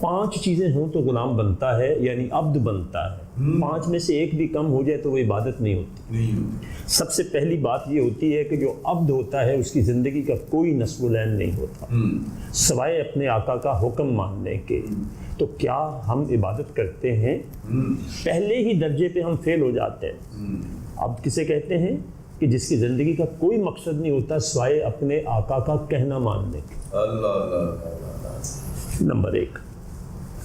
5 چیزیں ہوں تو غلام بنتا ہے، یعنی عبد بنتا ہے. 5 میں سے ایک بھی کم ہو جائے تو وہ عبادت نہیں ہوتی. سب سے پہلی بات یہ ہوتی ہے کہ جو عبد ہوتا ہے اس کی زندگی کا کوئی نصب العین نہیں ہوتا سوائے اپنے آقا کا حکم ماننے کے. تو کیا ہم عبادت کرتے ہیں؟ پہلے ہی درجے پہ ہم فیل ہو جاتے ہیں. عبد کسے کہتے ہیں؟ کہ جس کی زندگی کا کوئی مقصد نہیں ہوتا سوائے اپنے آقا کا کہنا ماننے کے. نمبر 1.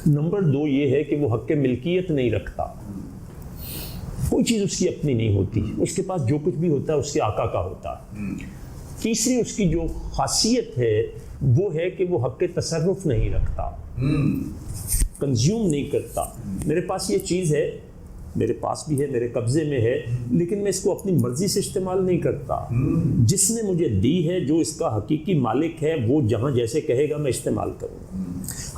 نمبر 2 یہ ہے کہ وہ حق ملکیت نہیں رکھتا، کوئی چیز اس کی اپنی نہیں ہوتی، اس کے پاس جو کچھ بھی ہوتا ہے اس کے آقا کا ہوتا ہے. تیسری اس کی جو خاصیت ہے وہ ہے کہ وہ حق تصرف نہیں رکھتا، کنزیوم نہیں کرتا. میرے پاس یہ چیز ہے، میرے پاس بھی ہے، میرے قبضے میں ہے، لیکن میں اس کو اپنی مرضی سے استعمال نہیں کرتا. جس نے مجھے دی ہے، جو اس کا حقیقی مالک ہے، وہ جہاں جیسے کہے گا میں استعمال کروں گا.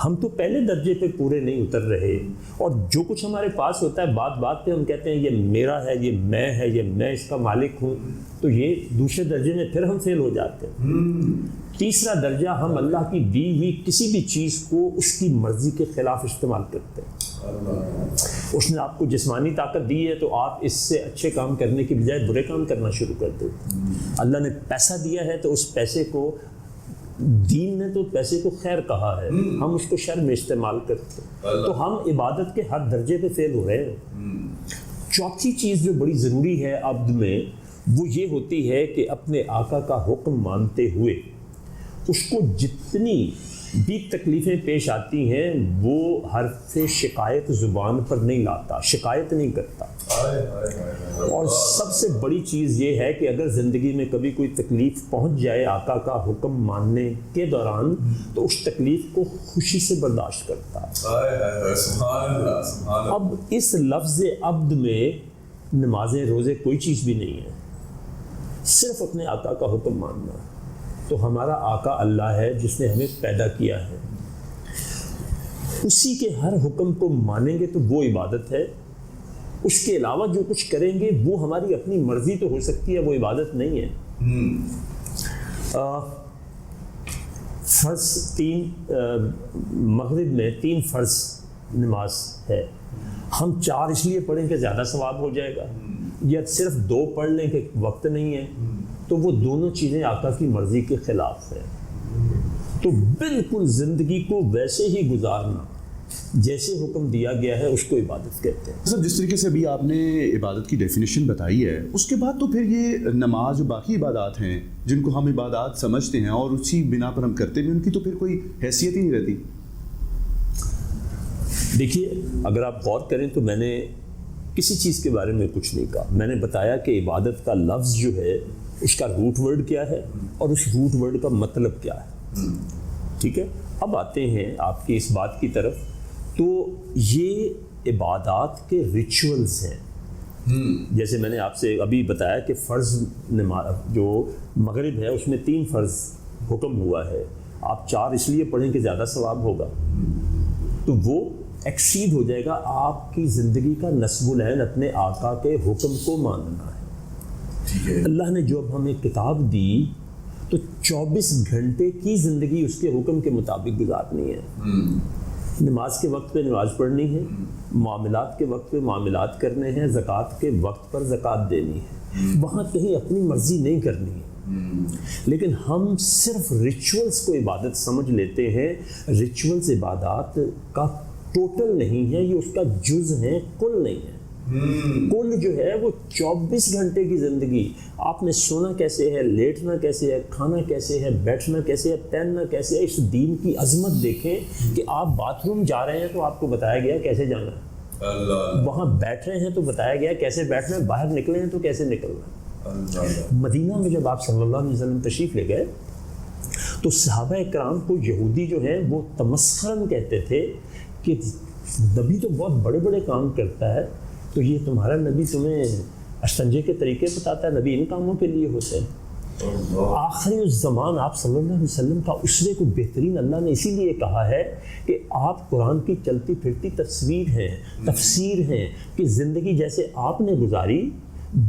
ہم تو پہلے درجے پہ پورے نہیں اتر رہے، اور جو کچھ ہمارے پاس ہوتا ہے بات بات پہ ہم کہتے ہیں یہ میرا ہے، یہ میں ہے، یہ میں اس کا مالک ہوں. تو یہ دوسرے درجے میں پھر ہم فیل ہو جاتے ہیں. تیسرا درجہ، ہم اللہ کی دی ہوئی کسی بھی چیز کو اس کی مرضی کے خلاف استعمال کرتے ہیں. اس نے آپ کو جسمانی طاقت دی ہے تو آپ اس سے اچھے کام کرنے کی بجائے برے کام کرنا شروع کر دو. اللہ نے پیسہ دیا ہے تو اس پیسے کو، دین نے تو پیسے کو خیر کہا ہے، ہم اس کو شر میں استعمال کرتے ہیں. تو ہم عبادت کے ہر درجے پہ فیل ہو رہے ہیں. چوتھی چیز جو بڑی ضروری ہے عبد میں، وہ یہ ہوتی ہے کہ اپنے آقا کا حکم مانتے ہوئے اس کو جتنی بھی تکلیفیں پیش آتی ہیں وہ حرف شکایت زبان پر نہیں لاتا، شکایت نہیں کرتا. اور سب سے بڑی چیز یہ ہے کہ اگر زندگی میں کبھی کوئی تکلیف پہنچ جائے آقا کا حکم ماننے کے دوران، تو اس تکلیف کو خوشی سے برداشت کرتا ہے. اب اس لفظ عبد میں نمازیں، روزے، کوئی چیز بھی نہیں ہے، صرف اپنے آقا کا حکم ماننا. تو ہمارا آقا اللہ ہے جس نے ہمیں پیدا کیا ہے، اسی کے ہر حکم کو مانیں گے تو وہ عبادت ہے. اس کے علاوہ جو کچھ کریں گے وہ ہماری اپنی مرضی تو ہو سکتی ہے، وہ عبادت نہیں ہے. فرض 3 مغرب میں 3 فرض نماز ہے، ہم 4 اس لیے پڑھیں کہ زیادہ ثواب ہو جائے گا، یا صرف 2 پڑھ لیں کہ وقت نہیں ہے، تو وہ دونوں چیزیں آقا کی مرضی کے خلاف ہے. تو بالکل زندگی کو ویسے ہی گزارنا جیسے حکم دیا گیا ہے اس کو عبادت کہتے ہیں. سر، جس طریقے سے ابھی آپ نے عبادت کی ڈیفینیشن بتائی ہے، اس کے بعد تو پھر یہ نماز اور باقی عبادات ہیں جن کو ہم عبادات سمجھتے ہیں اور اسی بنا پر ہم کرتے ہیں، ان کی تو پھر کوئی حیثیت ہی نہیں رہتی. دیکھیے، اگر آپ غور کریں تو میں نے کسی چیز کے بارے میں کچھ نہیں کہا. میں نے بتایا کہ عبادت کا لفظ جو ہے اس کا روٹ ورڈ کیا ہے اور اس روٹ ورڈ کا مطلب کیا ہے. ٹھیک ہے، اب آتے ہیں آپ کی اس بات کی طرف. تو یہ عبادات کے ریچولز ہیں. جیسے میں نے آپ سے ابھی بتایا کہ فرض نماز جو مغرب ہے اس میں 3 فرض حکم ہوا ہے، آپ 4 اس لیے پڑھیں کہ زیادہ ثواب ہوگا، تو وہ ایکسیڈ ہو جائے گا. آپ کی زندگی کا نصب العین اپنے آقا کے حکم کو ماننا ہے. اللہ نے جو اب ہمیں کتاب دی تو 24 گھنٹے کی زندگی اس کے حکم کے مطابق گزارنی ہے. نماز کے وقت پہ نماز پڑھنی ہے، معاملات کے وقت پہ معاملات کرنے ہیں، زکوٰۃ کے وقت پر زکوٰۃ دینی ہے. وہاں کہیں اپنی مرضی نہیں کرنی ہے. لیکن ہم صرف ریچولز کو عبادت سمجھ لیتے ہیں. ریچولز عبادات کا ٹوٹل نہیں ہے، یہ اس کا جز ہے، کل نہیں ہے. کل جو ہے وہ 24 گھنٹے کی زندگی. آپ نے سونا کیسے ہے، لیٹنا کیسے ہے، کھانا کیسے ہے، بیٹھنا کیسے ہے، پہننا کیسے ہے. اس دین کی عظمت دیکھیں کہ آپ باتھ روم جا رہے ہیں تو آپ کو بتایا گیا کیسے جانا ہے، وہاں بیٹھ رہے ہیں تو بتایا گیا کیسے بیٹھنا ہے، باہر نکلے ہیں تو کیسے نکلنا ہے. مدینہ میں جب آپ صلی اللہ علیہ وسلم تشریف لے گئے تو صحابہ کرام کو یہودی جو ہیں وہ تمسخراً کہتے تھے کہ نبی تو بہت بڑے بڑے کام کرتا ہے، تو یہ تمہارا نبی تمہیں استنجے کے طریقے بتاتا ہے، نبی ان کاموں کے لیے ہوتے ہیں. آخری الزمان آپ صلی اللہ علیہ وسلم کا اسوے کو بہترین اللہ نے اسی لیے کہا ہے کہ آپ قرآن کی چلتی پھرتی تصویر ہیں، تفسیر ہیں، کہ زندگی جیسے آپ نے گزاری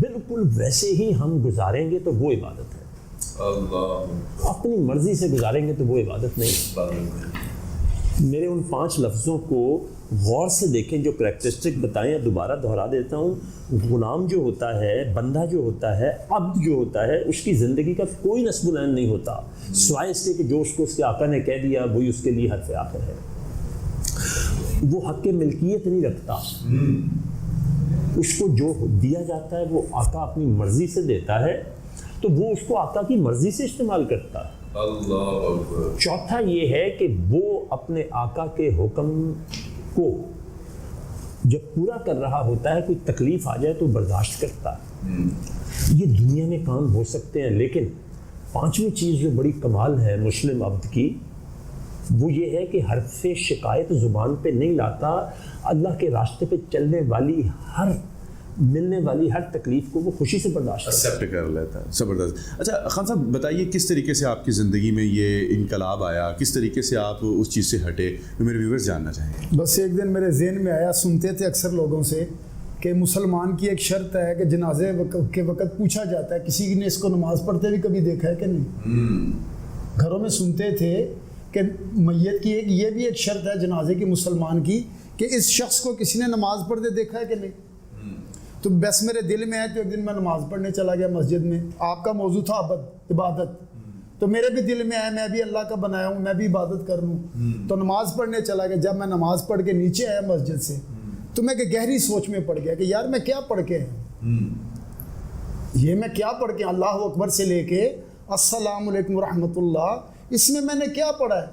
بالکل ویسے ہی ہم گزاریں گے تو وہ عبادت ہے. اپنی مرضی سے گزاریں گے تو وہ عبادت نہیں. میرے ان 5 لفظوں کو غور سے دیکھیں جو کریکٹرسٹک بتائیں، دوبارہ دہرا دیتا ہوں. غلام جو ہوتا ہے، بندہ جو ہوتا ہے، عبد جو ہوتا ہے، اس کی زندگی کا کوئی نصب العین نہیں ہوتا سوائے اس کے کہ جو اس کو اس کے آقا نے کہہ دیا وہی اس کے لیے حرف آخر ہے. وہ حق ملکیت نہیں رکھتا، اس کو جو دیا جاتا ہے وہ آقا اپنی مرضی سے دیتا ہے، تو وہ اس کو آقا کی مرضی سے استعمال کرتا ہے. اللہ اکبر. چوتھا یہ ہے کہ وہ اپنے آقا کے حکم کو جب پورا کر رہا ہوتا ہے، کوئی تکلیف آ جائے تو برداشت کرتا ہے. یہ دنیا میں کام ہو سکتے ہیں، لیکن 5ویں چیز جو بڑی کمال ہے مسلم عبد کی، وہ یہ ہے کہ حرف شکایت زبان پہ نہیں لاتا. اللہ کے راستے پہ چلنے والی ملنے والی ہر تکلیف کو وہ خوشی سے برداشت ایکسیپٹ کر لیتا ہے. زبردست. اچھا خان صاحب بتائیے کس طریقے سے آپ کی زندگی میں یہ انقلاب آیا، کس طریقے سے آپ اس چیز سے ہٹے، جو میرے ویورز جاننا چاہیں گے. بس ایک دن میرے ذہن میں آیا، سنتے تھے اکثر لوگوں سے کہ مسلمان کی ایک شرط ہے کہ جنازے کے وقت پوچھا جاتا ہے کسی نے اس کو نماز پڑھتے بھی کبھی دیکھا ہے کہ نہیں. گھروں میں سنتے تھے کہ میت کی یہ بھی ایک شرط ہے جنازے کی مسلمان کی کہ اس شخص کو کسی نے نماز پڑھتے دیکھا ہے کہ نہیں. تو بس میرے دل میں ہے تو ایک دن میں نماز پڑھنے چلا گیا مسجد میں. آپ کا موضوع تھا عبادت، تو میرے بھی دل میں آیا میں بھی اللہ کا بنایا ہوں، میں بھی عبادت کر لوں. تو نماز پڑھنے چلا گیا. جب میں نماز پڑھ کے نیچے آیا مسجد سے تو میں کہ گہری سوچ میں پڑ گیا کہ یار میں کیا پڑھ کے یہ میں کیا پڑھ کے اللہ اکبر سے لے کے السلام علیکم ورحمۃ اللہ، اس میں نے کیا پڑھا ہے.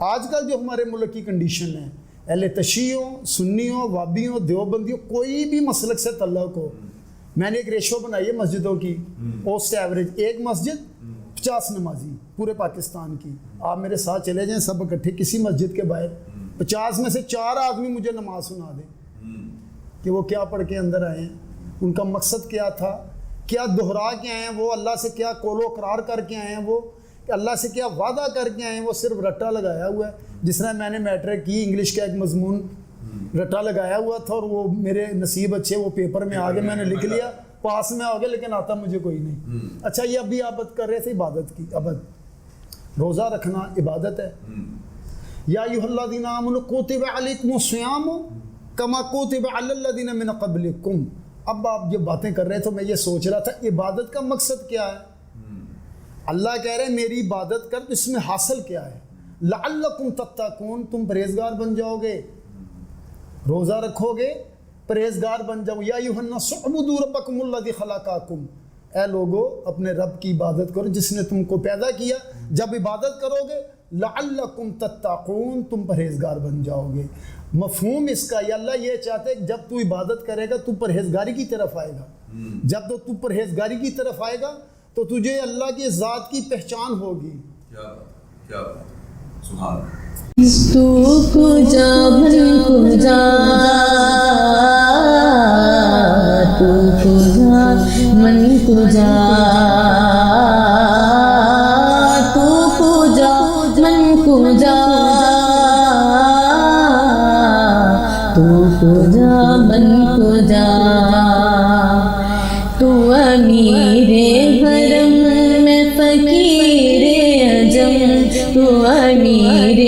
آج کل جو ہمارے ملک کی کنڈیشن ہے، اہل تشیعوں، سنیوں، وابیوں، دیوبندیوں، کوئی بھی مسلک سے تعلق ہو، میں نے ایک ریشو بنائی ہے مسجدوں کی، پوسٹ ایوریج ایک مسجد 50 نمازی پورے پاکستان کی. آپ میرے ساتھ چلے جائیں سب اکٹھے کسی مسجد کے باہر، 50 میں سے 4 آدمی مجھے نماز سنا دیں کہ وہ کیا پڑھ کے اندر آئے ہیں، ان کا مقصد کیا تھا، کیا دہرا کے آئے ہیں وہ، اللہ سے کیا قول و اقرار کر کے آئے ہیں وہ، کہ اللہ سے کیا وعدہ کر کے آئے ہیں وہ. صرف رٹا لگایا ہوا ہے. جس طرح میں نے میٹرک کی، انگلش کا ایک مضمون رٹا لگایا ہوا تھا اور وہ میرے نصیب اچھے، وہ پیپر میں آگے میں نے لکھ لیا، پاس میں آ گیا، لیکن آتا مجھے کوئی نہیں. اچھا یہ ابھی عبادت کر رہے تھے، عبادت کی روزہ رکھنا عبادت ہے. یا ایھا الذین آمنوا کتب علیکم الصیام کما کتب علی الذین من قبلکم. اب آپ یہ باتیں کر رہے تو میں یہ سوچ رہا تھا عبادت کا مقصد کیا ہے. اللہ کہہ رہے ہیں میری عبادت کر، تو اس میں حاصل کیا ہے؟ لعلکم تتقون، تم پرہیزگار بن جاؤ گے. روزہ رکھو گے پرہیزگار بن جاؤ. یا ایھا الناس اعبدوا ربکم الذی خلقکم، اے لوگو اپنے رب کی عبادت کرو جس نے تم کو پیدا کیا. جب عبادت کرو گے لعلکم تتقون، تم پرہیزگار بن جاؤ گے. مفہوم اس کا یا اللہ یہ چاہتے ہیں جب تو عبادت کرے گا تو پرہیزگاری کی طرف آئے گا. جب تو پرہیزگاری کی طرف آئے گا تو تجھے اللہ کی ذات کی پہچان ہوگی. کیا سبحان تو کجا من کجا، تو کجا من کجا، تو کجا من کجا، تو کجا من کجا. تو امیر حرم میں فقیر عجم، تو امیر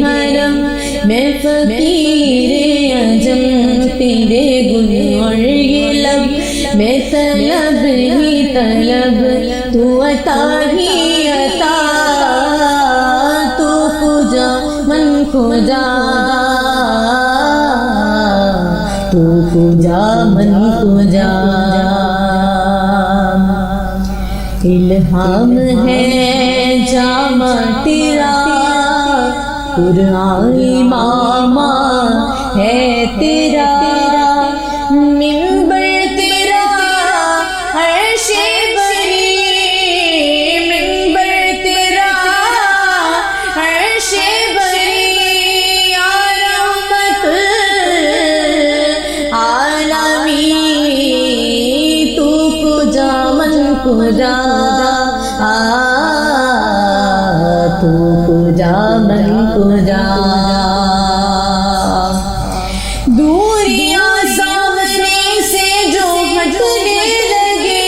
حرم میں فقیر عجم. تیرے گن اور یہ لب میں طلب ہی طلب، تو عطا ہی عطا. تو کجا من کجا، تو کجا من کجا. الہام ہے جامع تیرا، قرآن امامہ ہے تیرا. منبر تیرا عرش بری، منبر تیرا عرش بری. یا رحمت العالمین، تو کجا من کجا، تو کجا من کجا. دوریاں سامنے سے جو ہٹنے لگے،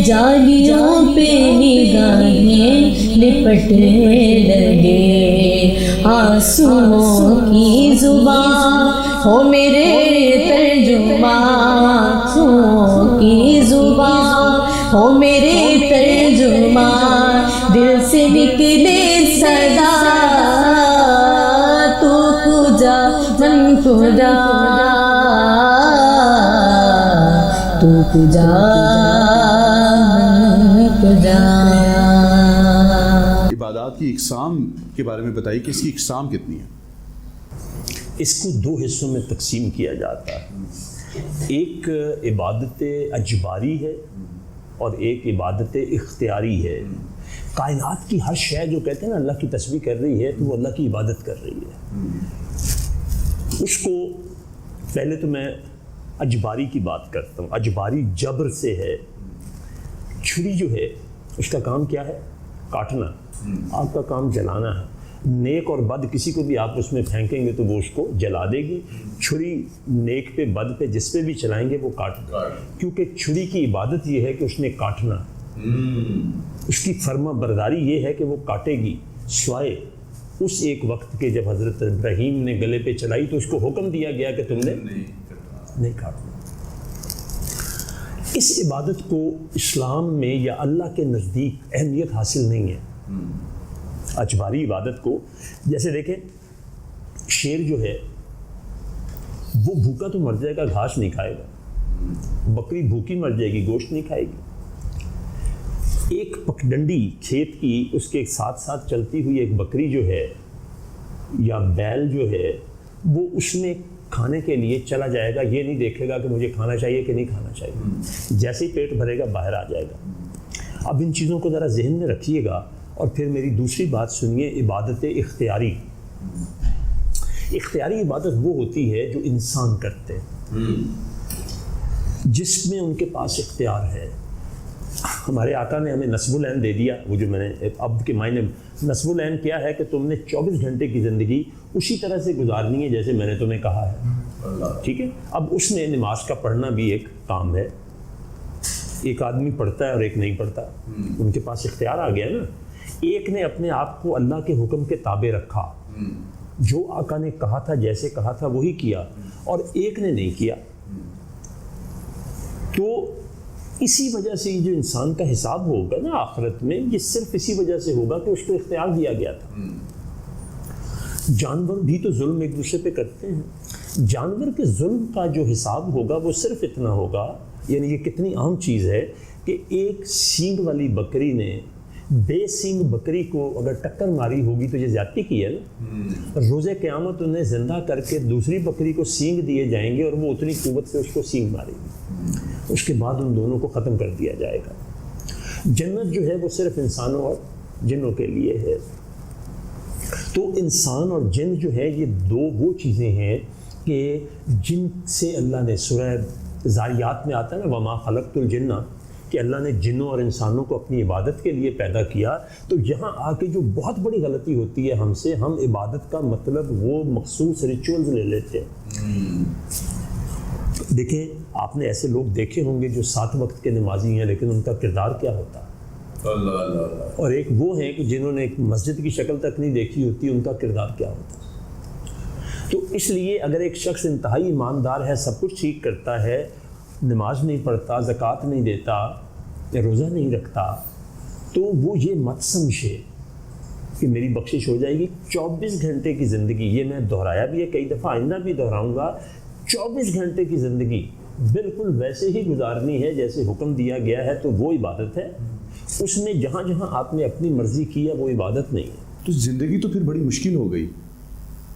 جالیوں پہ نگاہیں لپٹنے لگے، آنسوؤں کی زبان ہو میرے ترجمان، آنسوؤں کی زبان ہو میرے ترجمان، دل سے نکلے صدا تو کجا من کجا، تو کجا من کجا۔ عبادات کی اقسام کے بارے میں بتائیے کہ اس کی اقسام کتنی ہے؟ اس کو دو حصوں میں تقسیم کیا جاتا ہے، ایک عبادت اجباری ہے اور ایک عبادت اختیاری ہے۔ کائنات کی ہر شے جو کہتے ہیں نا اللہ کی تسبیح کر رہی ہے تو وہ اللہ کی عبادت کر رہی ہے۔ اس کو پہلے تو میں اجباری کی بات کرتا ہوں۔ اجباری جبر سے ہے۔ چھری جو ہے اس کا کام کیا ہے؟ کاٹنا۔ آپ کا کام جلانا ہے۔ نیک اور بد کسی کو بھی آپ اس میں پھینکیں گے تو وہ اس کو جلا دے گی۔ چھری نیک پہ بد پہ جس پہ بھی چلائیں گے وہ کاٹ دے، کیونکہ چھری کی عبادت یہ ہے کہ اس نے کاٹنا، اس کی فرما برداری یہ ہے کہ وہ کاٹے گی، سوائے اس ایک وقت کے جب حضرت ابراہیم نے گلے پہ چلائی تو اس کو حکم دیا گیا کہ تم نے نہیں کاٹنا۔ اس عبادت کو اسلام میں یا اللہ کے نزدیک اہمیت حاصل نہیں ہے۔ اجباری عبادت کو جیسے دیکھیں، شیر جو ہے وہ بھوکا تو مر جائے گا، گھاس نہیں کھائے گا۔ بکری بھوکی مر جائے گی، گوشت نہیں کھائے گی۔ ایک پگڈنڈی کھیت کی اس کے ساتھ ساتھ چلتی ہوئی ایک بکری جو ہے یا بیل جو ہے وہ اس میں کھانے کے لیے چلا جائے گا، یہ نہیں دیکھے گا کہ مجھے کھانا چاہیے کہ نہیں کھانا چاہیے، جیسے ہی پیٹ بھرے گا باہر آ جائے گا۔ اب ان چیزوں کو ذرا ذہن میں رکھیے گا اور پھر میری دوسری بات سنیے، عبادت اختیاری۔ اختیاری عبادت وہ ہوتی ہے جو انسان کرتے ہیں، جس میں ان کے پاس اختیار ہے۔ ہمارے آقا نے ہمیں نصب العین دے دیا، وہ جو میں نے عبد کے معنی نصب العین کیا ہے کہ تم نے 24 گھنٹے کی زندگی اسی طرح سے گزارنی ہے جیسے میں نے تمہیں کہا ہے، ٹھیک ہے؟ اب اس میں نماز کا پڑھنا بھی ایک کام ہے۔ ایک آدمی پڑھتا ہے اور ایک نہیں پڑھتا، ان کے پاس اختیار آ گیا نا۔ ایک نے اپنے آپ کو اللہ کے حکم کے تابع رکھا، جو آقا نے کہا تھا جیسے کہا تھا وہی کیا، اور ایک نے نہیں کیا۔ تو اسی وجہ سے جو انسان کا حساب ہوگا نا آخرت میں، یہ صرف اسی وجہ سے ہوگا کہ اس کو اختیار دیا گیا تھا۔ جانور بھی تو ظلم ایک دوسرے پہ کرتے ہیں، جانور کے ظلم کا جو حساب ہوگا وہ صرف اتنا ہوگا، یعنی یہ کتنی عام چیز ہے کہ ایک سینگ والی بکری نے بے سینگ بکری کو اگر ٹکر ماری ہوگی تو یہ زیادتی کی ہے نا۔ روز قیامت انہیں زندہ کر کے دوسری بکری کو سینگ دیے جائیں گے اور وہ اتنی قوت سے اس کو سینگ مارے گی، اس کے بعد ان دونوں کو ختم کر دیا جائے گا۔ جنت جو ہے وہ صرف انسانوں اور جنوں کے لیے ہے۔ تو انسان اور جن جو ہے یہ دو وہ چیزیں ہیں کہ جن سے اللہ نے سورہ ذاریات میں آتا ہے نا وما خلقت الجن، کہ اللہ نے جنوں اور انسانوں کو اپنی عبادت کے لیے پیدا کیا۔ تو یہاں آ کے جو بہت بڑی غلطی ہوتی ہے ہم سے، ہم عبادت کا مطلب وہ مخصوص ریچولز لے لیتے ہیں۔ دیکھیں آپ نے ایسے لوگ دیکھے ہوں گے جو 7 وقت کے نمازی ہیں لیکن ان کا کردار کیا ہوتا ہے، اور ایک وہ ہیں کہ جنہوں نے ایک مسجد کی شکل تک نہیں دیکھی ہوتی، ان کا کردار کیا ہوتا ہے۔ تو اس لیے اگر ایک شخص انتہائی ایماندار ہے، سب کچھ ٹھیک کرتا ہے، نماز نہیں پڑھتا، زکوٰۃ نہیں دیتا یا روزہ نہیں رکھتا، تو وہ یہ مت سمجھے کہ میری بخشش ہو جائے گی۔ 24 گھنٹے کی زندگی، یہ میں دہرایا بھی ہے کئی دفعہ، آئندہ بھی دہراؤں گا، 24 گھنٹے کی زندگی بالکل ویسے ہی گزارنی ہے جیسے حکم دیا گیا ہے، تو وہ عبادت ہے۔ اس میں جہاں جہاں آپ نے اپنی مرضی کی ہے وہ عبادت نہیں ہے۔ تو زندگی تو پھر بڑی مشکل ہو گئی۔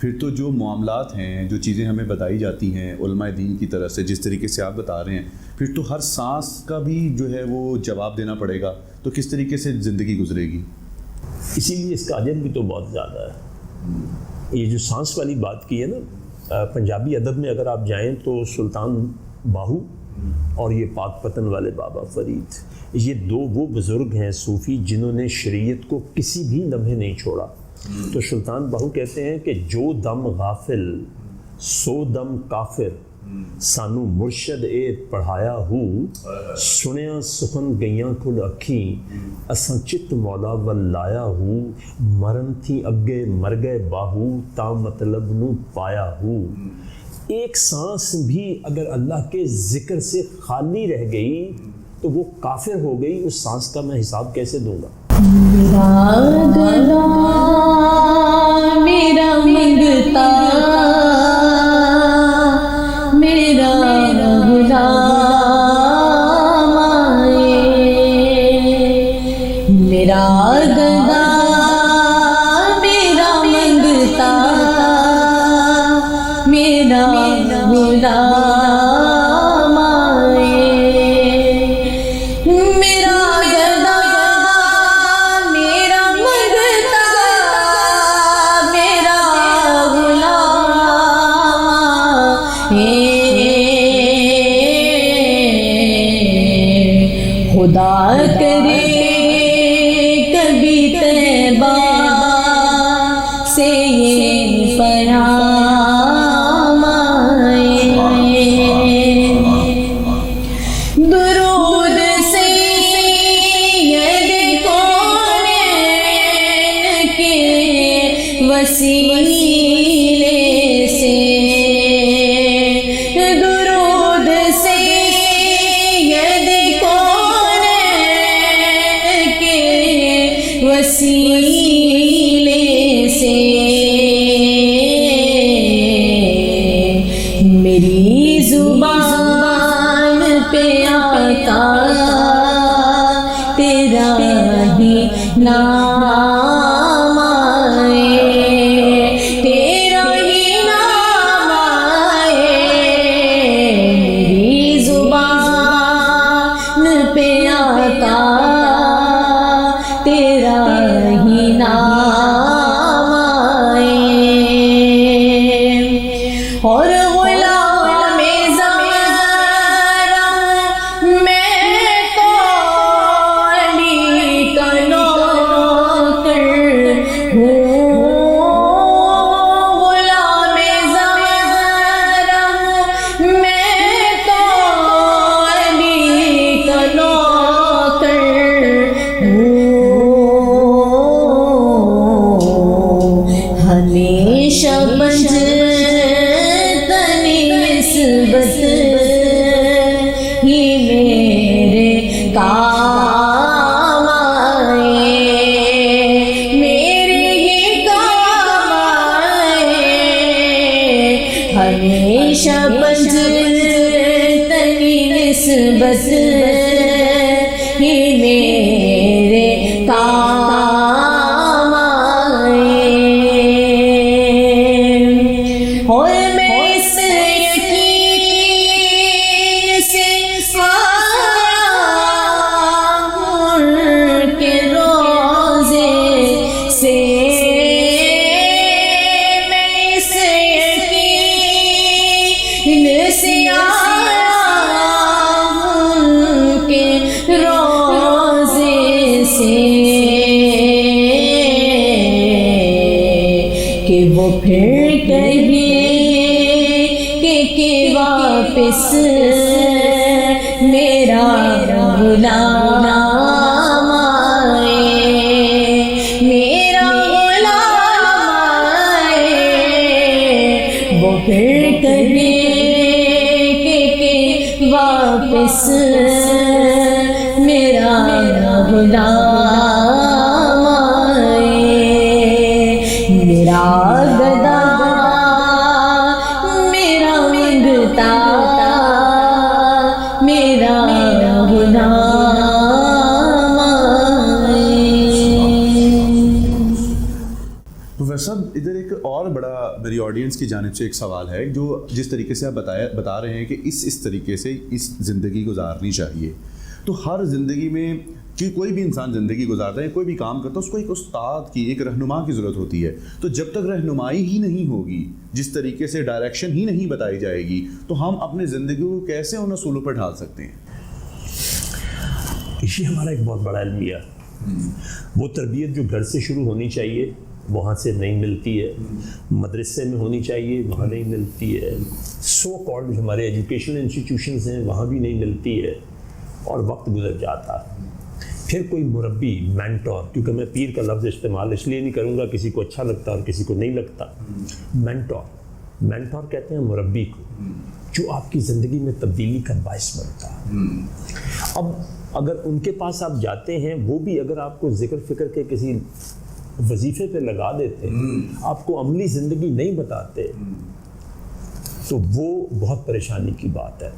پھر تو جو معاملات ہیں، جو چیزیں ہمیں بتائی جاتی ہیں علماء دین کی طرف سے، جس طریقے سے آپ بتا رہے ہیں، پھر تو ہر سانس کا بھی جو ہے وہ جواب دینا پڑے گا، تو کس طریقے سے زندگی گزرے گی؟ اسی لیے اس کا اجر بھی تو بہت زیادہ ہے۔ یہ جو سانس والی بات کی ہے نا، پنجابی ادب میں اگر آپ جائیں تو سلطان باہو اور یہ پاک پتن والے بابا فرید، یہ دو وہ بزرگ ہیں صوفی جنہوں نے شریعت کو کسی بھی لمحے نہیں چھوڑا۔ تو سلطان باہو کہتے ہیں کہ جو دم غافل سو دم کافر، سانو مرشد اے پڑھایا ہو سنیا سخن گئیاں کل اکھیں اساں چت مولا ول لایا ہو مرن تھی اگے مر گئے باہو تا مطلب نو پایا ہو. ایک سانس بھی اگر اللہ کے ذکر سے خالی رہ گئی تو وہ کافر ہو گئی. اس سانس کا میں حساب کیسے دوں گا؟ میرا گلا میرا منگتا میرا غلام میرا گلا میرا منگتا میرا غلام خدا کرے کبھی طیبہ سے یہ پیام آئے درود سید کونین کے وسیلے سے درود سید وسیلے سے میری زبان پہ آقا تیرا ہی نام آئے تیرا ہی نام آئے میری زبان پہ آقا تیرا ہی نام آئے اور غلام زہرا میں تو علی کا نوکر ہوں غلام زہرا میں تو علی کا نوکر ہمیشہ بجتنی نسبت ہی میرے کام آئے میرے ہی کام آئے ہمیشہ بجتنی نسبت ہی میرے کام اور میں اس یقین سے ان کے روزے سے میں اس یقین سے ان کے روزے سے کہ وہ پھر کہے کہ واپس میرا غلام آئے میرا غلام آئے وہ پھر کہے کہ واپس میرا غلام آئے میرا گدا میرا منگتا میرا غلام آئے. پروفیسر صاحب ادھر ایک اور بڑا میری آڈینس کی جانب سے ایک سوال ہے جو جس طریقے سے آپ بتا رہے ہیں کہ اس طریقے سے اس زندگی گزارنی چاہیے. تو ہر زندگی میں کہ کوئی بھی انسان زندگی گزارتا ہے کوئی بھی کام کرتا ہے اس کو ایک استاد کی ایک رہنما کی ضرورت ہوتی ہے. تو جب تک رہنمائی ہی نہیں ہوگی جس طریقے سے ڈائریکشن ہی نہیں بتائی جائے گی تو ہم اپنے زندگی کو کیسے ان اصولوں پر ڈھال سکتے ہیں؟ یہ ہمارا ایک بہت بڑا المیہ وہ تربیت جو گھر سے شروع ہونی چاہیے وہاں سے نہیں ملتی ہے، مدرسے میں ہونی چاہیے وہاں نہیں ملتی ہے، سو کالڈ جو ہمارے ایجوکیشنل انسٹیٹیوشنز ہیں وہاں بھی نہیں ملتی ہے، اور وقت گزر جاتا ہے۔ پھر کوئی مربی، مینٹور، کیونکہ میں پیر کا لفظ استعمال اس لیے نہیں کروں گا، کسی کو اچھا لگتا اور کسی کو نہیں لگتا۔ مینٹور کہتے ہیں مربی کو، جو آپ کی زندگی میں تبدیلی کا باعث بنتا ہے۔ اب اگر ان کے پاس آپ جاتے ہیں، وہ بھی اگر آپ کو ذکر فکر کے کسی وظیفے پہ لگا دیتے، آپ کو عملی زندگی نہیں بتاتے، تو وہ بہت پریشانی کی بات ہے۔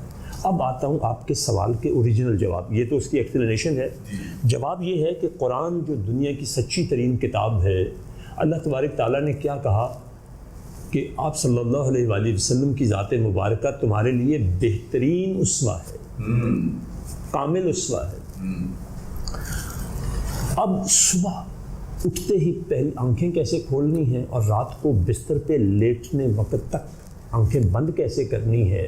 اب آتا ہوں آپ کے سوال کے اوریجنل جواب، یہ تو اس کی ایکسپلینیشن ہے۔ جواب یہ ہے کہ قرآن جو دنیا کی سچی ترین کتاب ہے، اللہ تبارک تعالیٰ نے کیا کہا کہ آپ صلی اللہ علیہ وآلہ وسلم کی ذات مبارکہ تمہارے لیے بہترین اسوہ ہے، کامل اسوہ ہے۔ اب صبح اٹھتے ہی پہلی آنکھیں کیسے کھولنی ہیں اور رات کو بستر پہ لیٹنے وقت تک آنکھیں بند کیسے کرنی ہے،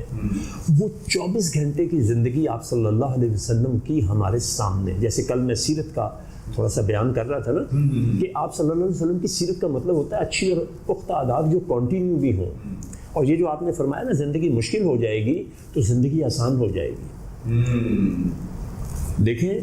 وہ 24 گھنٹے کی زندگی آپ صلی اللہ علیہ وسلم کی ہمارے سامنے۔ جیسے کل میں سیرت کا تھوڑا سا بیان کر رہا تھا نا، کہ آپ صلی اللہ علیہ وسلم کی سیرت کا مطلب ہوتا ہے اچھی اور پختہ آداب جو کنٹینیو بھی ہوں، اور یہ جو آپ نے فرمایا نا زندگی مشکل ہو جائے گی تو زندگی آسان ہو جائے گی۔ دیکھیں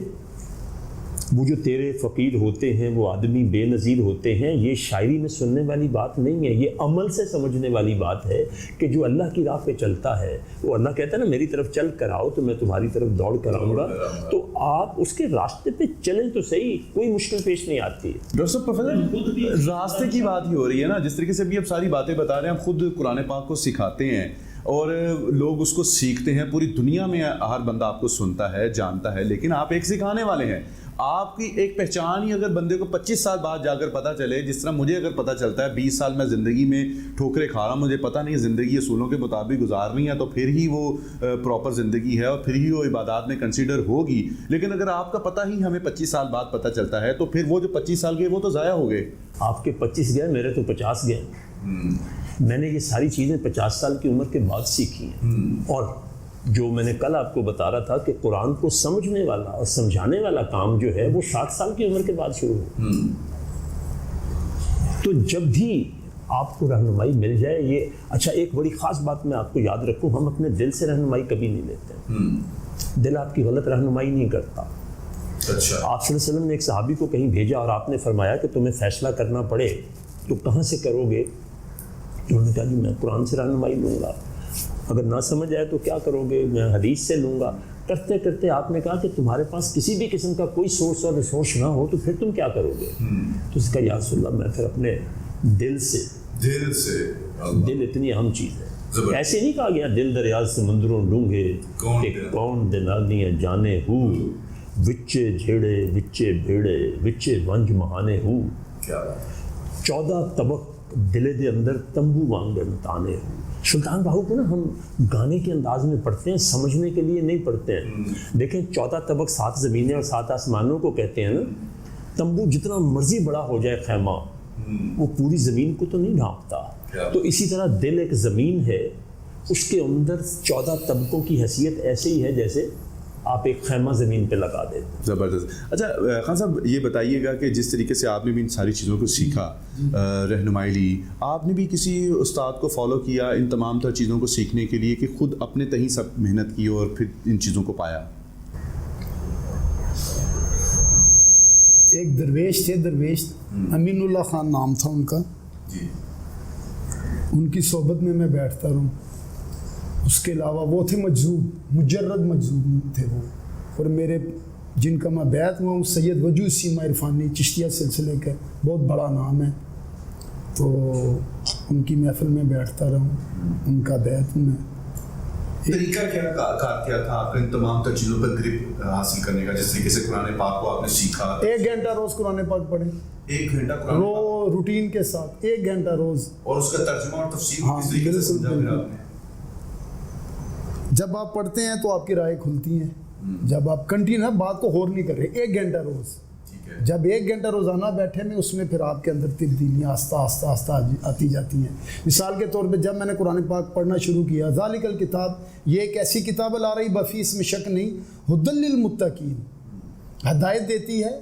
وہ جو تیرے فقیر ہوتے ہیں وہ آدمی بے نظیر ہوتے ہیں، یہ شاعری میں سننے والی بات نہیں ہے، یہ عمل سے سمجھنے والی بات ہے کہ جو اللہ کی راہ پہ چلتا ہے، وہ اللہ کہتا ہے نا میری طرف چل کر آؤ تو میں تمہاری طرف دوڑ کر آؤں گا، تو آپ اس کے راستے پہ چلیں تو صحیح، کوئی مشکل پیش نہیں آتی ہے۔ ڈاکٹر صاحب پروفیسر راستے کی بات ہی ہو رہی ہے نا، جس طریقے سے بھی اب ساری باتیں بتا رہے ہیں، ہم خود قرآن پاک کو سکھاتے ہیں اور لوگ اس کو سیکھتے ہیں، پوری دنیا میں ہر بندہ آپ کو سنتا ہے، جانتا ہے، لیکن آپ ایک سکھانے والے ہیں۔ آپ کی ایک پہچان ہی اگر بندے کو 25 سال بعد جا کر پتہ چلے، جس طرح مجھے اگر پتہ چلتا ہے 20 سال میں زندگی میں ٹھوکریں کھا رہا ہوں، مجھے پتہ نہیں زندگی اصولوں کے مطابق گزارنی ہے، تو پھر ہی وہ پراپر زندگی ہے اور پھر ہی وہ عبادات میں کنسیڈر ہوگی۔ لیکن اگر آپ کا پتہ ہی ہمیں 25 سال بعد پتہ چلتا ہے تو پھر وہ جو 25 سال گئے وہ تو ضائع ہو گئے۔ آپ کے 25 گئے، میرے تو 50 گئے۔ میں نے یہ ساری چیزیں 50 سال کی عمر کے بعد سیکھی ہیں، اور جو میں نے کل آپ کو بتا رہا تھا کہ قرآن کو سمجھنے والا اور سمجھانے والا کام جو ہے وہ 60 سال کی عمر کے بعد شروع ہو۔ تو جب بھی آپ کو رہنمائی مل جائے، یہ اچھا ایک بڑی خاص بات میں آپ کو یاد رکھوں، ہم اپنے دل سے رہنمائی کبھی نہیں لیتے، دل آپ کی غلط رہنمائی نہیں کرتا۔ آپ صلی اللہ علیہ وسلم نے ایک صحابی کو کہیں بھیجا اور آپ نے فرمایا کہ تمہیں فیصلہ کرنا پڑے تو کہاں سے کرو گے؟ انہوں نے کہا جی میں قرآن سے رہنمائی لوں گا، اگر نہ سمجھ آئے تو کیا کرو گے؟ میں حدیث سے لوں گا۔ کرتے کرتے آپ نے کہا کہ تمہارے پاس کسی بھی قسم کا کوئی سورس اور ریسورس نہ ہو تو پھر تم کیا کرو گے؟ تو اس کا یا رسول اللہ میں پھر اپنے دل سے دل اتنی اہم چیز ہے، ایسے نہیں کہا گیا دل دریا سمندروں ڈونگے کہ کون دنانیاں جانے ہو، وچے جھیڑے وچے بھیڑے وچے ونج مہانے ہو، 14 طبق دلے دے اندر تمبو وانگن تانے ہو۔ سلطان باہو کو نا ہم گانے کے انداز میں پڑھتے ہیں، سمجھنے کے لیے نہیں پڑھتے ہیں۔ دیکھیں 14 طبق 7 زمینیں اور 7 آسمانوں کو کہتے ہیں نا، تمبو جتنا مرضی بڑا ہو جائے خیمہ وہ پوری زمین کو تو نہیں ڈھانپتا، تو اسی طرح دل ایک زمین ہے، اس کے اندر 14 طبقوں کی حیثیت ایسے ہی ہے جیسے آپ ایک خیمہ زمین پہ لگا دیتے۔ زبردست۔ اچھا خان صاحب یہ بتائیے گا کہ جس طریقے سے آپ نے بھی ان ساری چیزوں کو سیکھا، رہنمائی لی، آپ نے بھی کسی استاد کو فالو کیا ان تمام تر چیزوں کو سیکھنے کے لیے کہ خود اپنے تہیں سب محنت کی اور پھر ان چیزوں کو پایا؟ ایک درویش تھے، درویش امین اللہ خان نام تھا ان کا، ان کی صحبت میں میں بیٹھتا رہوں۔ اس کے علاوہ وہ تھے مجذوب، مجرد مجذوب تھے وہ، اور میرے جن کا میں بیعت ہوا ہوں سید وجود سیما عرفانی چشتیہ سلسلے کا بہت بڑا نام ہے، تو ان کی محفل میں بیٹھتا رہا ہوں، ان کا بیعت ہوں میں۔ طریقہ کیا تھا آپ کا ان تمام تر چیزوں پر گرپ حاصل کرنے کا؟ جس طریقے سے قرآن پاک کو آپ نے سیکھا، 1 گھنٹہ روز قرآن پاک پڑھیں، 1 گھنٹہ قرآن روز روٹین کے ساتھ 1 گھنٹہ روز، اور اس کا ترجمہ اور تفسیر کس طریقے سے سمجھا پھر آپ نے؟ جب آپ پڑھتے ہیں تو آپ کی رائے کھلتی ہیں، جب آپ کنٹینیو بات کو غور نہیں کر رہے، 1 گھنٹہ روز، جب 1 گھنٹہ روزانہ بیٹھے میں اس میں پھر آپ کے اندر تبدیلیاں آہستہ آتی جاتی ہیں۔ مثال کے طور پہ جب میں نے قرآن پاک پڑھنا شروع کیا، ذالک الکتاب، یہ ایک ایسی کتاب لا رہی بفی، اس میں شک نہیں، ہدی للمتقین، ہدایت دیتی ہے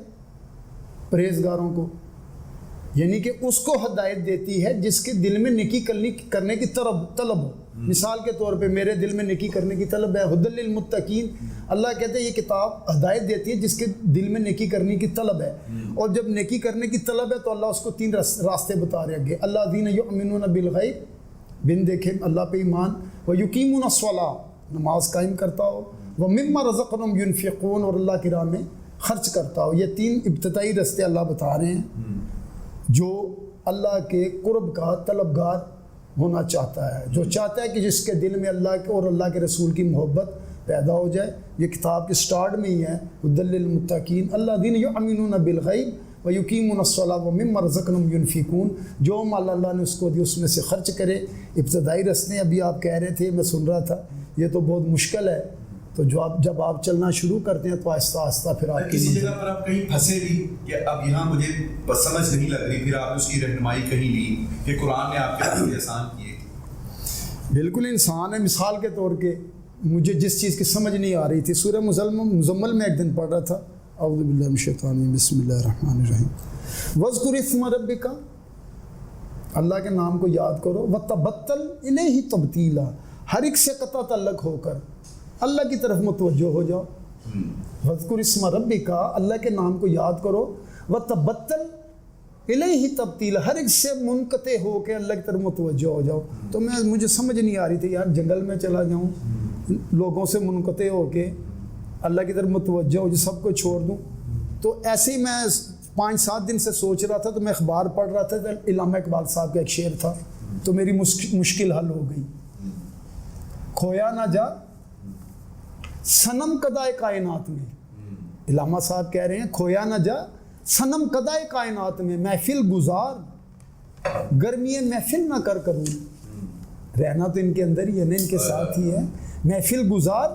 پرہیزگاروں کو، یعنی کہ اس کو ہدایت دیتی ہے جس کے دل میں نیکی کرنے کی طلب ہو. مثال کے طور پہ میرے دل میں نیکی کرنے کی طلب ہے. ہدی للمتقین، اللہ کہتے ہیں یہ کتاب ہدایت دیتی ہے جس کے دل میں نیکی کرنے کی طلب ہے. اور جب نیکی کرنے کی طلب ہے تو اللہ اس کو 3 راستے بتا رہے ہیں. الذین یؤمنون بالغیب، بن دیکھے اللہ پہ ایمان، ویقیمون الصلاۃ، نماز قائم کرتا ہو، ومما رزقناہم ینفقون، اور اللہ کی راہ میں خرچ کرتا ہو. یہ 3 ابتدائی راستے اللہ بتا رہے ہیں جو اللہ کے قرب کا طلبگار ہونا چاہتا ہے، جو چاہتا ہے کہ جس کے دل میں اللہ کے اور اللہ کے رسول کی محبت پیدا ہو جائے. یہ کتاب کے سٹارٹ میں ہی ہے، ہدی للمتقین الذین یؤمنون بالغیب ویقیمون الصلاۃ ومما رزقناہم ینفقون. جو مال اللہ نے اس کو دی اس میں سے خرچ کرے. ابتدائی رستے ابھی آپ کہہ رہے تھے، میں سن رہا تھا، یہ تو بہت مشکل ہے. تو جب آپ چلنا شروع کرتے ہیں تو آہستہ آہستہ پھر آپ کسی جگہ پر آپ کہیں پھنسے بھی کہ اب یہاں مجھے سمجھ نہیں لگ رہی، پھر آپ نے اس کی رہنمائی کہیں لی کہ قرآن نے آپ کے راستے آسان کیے. بالکل انسان ہے. مثال کے طور کے مجھے جس چیز کی سمجھ نہیں آ رہی تھی، سورہ مزمل میں ایک دن پڑھ رہا تھا، اعوذ باللہ من الشیطان الرجیم، بسم اللہ الرحمن الرحیم، وَاذْكُرِ اسْمَ رَبِّكَ، اللہ کے نام کو یاد کرو، وَتَبَتَّلْ إِلَيْهِ تَبْتِيلًا، ہر ایک سے قطع تعلق ہو کر اللہ کی طرف متوجہ ہو جاؤ. وَاذْكُرِ اسْمَ رَبِّكَ، اللہ کے نام کو یاد کرو، وَتَبَتَّلْ إِلَيْهِ تَبْتِيلًا، ہر ایک سے منقطع ہو کے اللہ کی طرف متوجہ ہو جاؤ. تو مجھے سمجھ نہیں آ رہی تھی یار، جنگل میں چلا جاؤں، لوگوں سے منقطع ہو کے اللہ کی طرف متوجہ ہو، جو سب کو چھوڑ دوں. تو ایسے ہی میں 5-7 دن سے سوچ رہا تھا. تو میں اخبار پڑھ رہا تھا، علامہ اقبال صاحب کا ایک شعر تھا، تو میری مشکل حل ہو گئی. کھویا نہ جا صنم قدائے کائنات میں، علامہ صاحب کہہ رہے ہیں کھویا نہ جا صنم قدائے کائنات میں، محفل گزار گرمی محفل نہ کر قبول. رہنا تو ان کے اندر ہی ہے نا، ان کے ساتھ ہی ہے. محفل گزار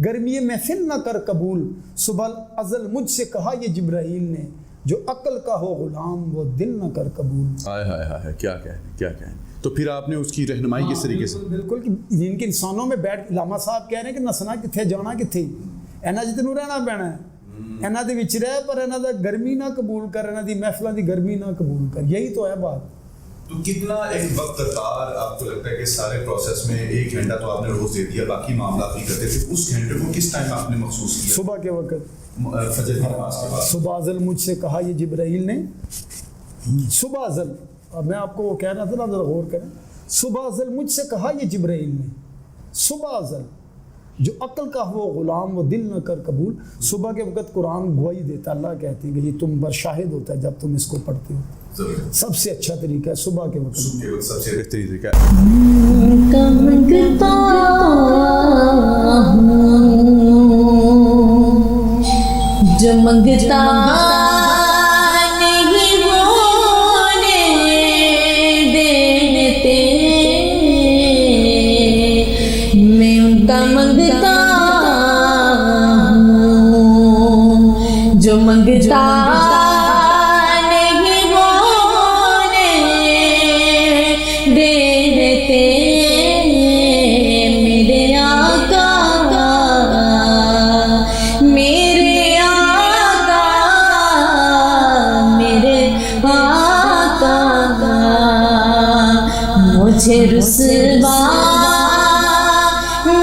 گرمی محفل نہ کر قبول، صبح ازل مجھ سے کہا یہ جبرائیل نے، جو عقل کا ہو غلام وہ دل نہ کر قبول. ہائے ہائے ہائے، کیا کہیں. تو پھر آپ نے اس کی رہنمائی کس طریقے سے؟ بالکل جن کے انسانوں میں بیٹھ، علامہ صاحب کہہ رہے ہیں کہ نسنا کتنے جانا کتنے، اینا جتنوں رہنا پینا ہے، اینا دے وچ رہ پر اینا دا گرمی نہ قبول کر، اینا دی محفلوں دی گرمی نہ قبول کر. یہی تو ہے بات. تو کتنا ایک وقت درکار آپ کو لگتا ہے کہ سارے پروسیس میں 1 گھنٹہ تو آپ نے روز دے دیا، باقی معاملات نہیں کرتے تھے، اس گھنٹے کو کس ٹائم آپ نے مخصوص کیا؟ صبح کے وقت، فجر کی نماز کے بعد. صبح ازل مجھ سے کہا یہ جبرائیل نے، صبح ازل، اب میں آپ کو وہ کہہ رہا تھا نا، ذرا غور کریں. صبح ازل مجھ سے کہا یہ جبرائیل نے، صبح ازل، جو عقل کا ہو غلام وہ دل نہ کر قبول. صبح کے وقت قرآن گواہی دیتا، اللہ کہتے ہیں کہ یہ تم پر شاہد ہوتا ہے جب تم اس کو پڑھتے ہو. سب سے اچھا طریقہ ہے صبح کے وقت، سب سے بہترین طریقہ جو منگتا نہیں ہونے دیتے، میں ان کا منگتا ہوں. جو منگتا نہیں ہونے دیتے، میرے آقا میرے آقا میرے آقا مجھے رسوا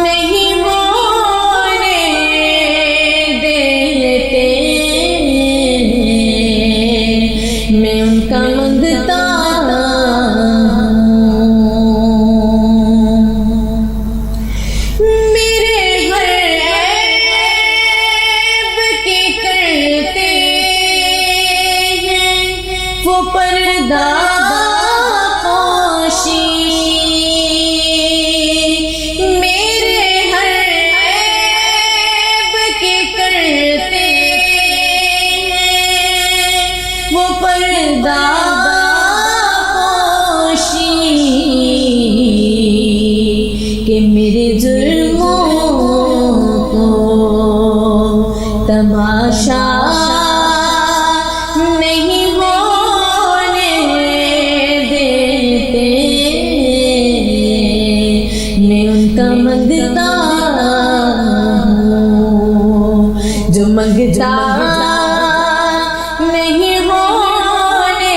نہیں ہونے دیتے، میں ان کا منگتا کہ میرے جرموں کو تماشا نہیں ہونے دیتے، میں ان کا منگتا ہوں. جو منگتا نہیں ہونے